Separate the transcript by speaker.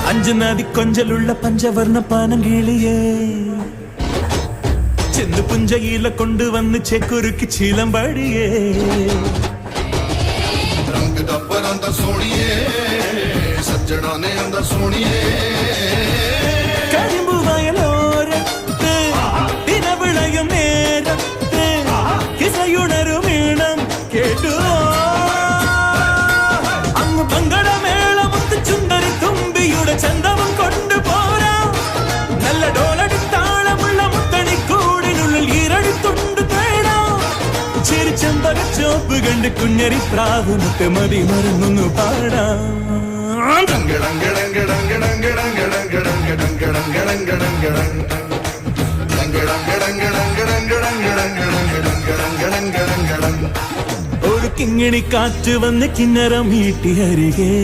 Speaker 1: അഞ്ചു നദി കൊഞ്ചലുള്ള പഞ്ചവർണ്ണ പാനങ്കിളിയേ ചെന്ന് പുഞ്ചയില കൊണ്ടുവന്ന് ചെക്കുരുക്കി ചീലമ്പാടിയേ കരിമ്പു വയലോരത്ത് തിരവിളയും നേരത്ത് കിസയുണരും ഈണം കേട്ടു അങ്ങ് പങ്കടമേളമുത്ത് ചുണ്ടരി തുമ്പിയുടെ ചന്തവും കൊണ്ടുപോരാം നല്ല ഡോലടിത്താളമുള്ള മുത്തണിക്കൂടിനുള്ളിൽ ഈരടിത്തുണ്ട് തേടാം ചിരിച്ചമ്പകച്ചോപ്പ് കണ്ട് കുഞ്ഞരി പ്രാവുമൊക്കെ മതി മറന്നു പാടാം ഒരു കിങ്ങിണി കാറ്റ് വന്ന് കിന്നരം മീട്ടി അരികെ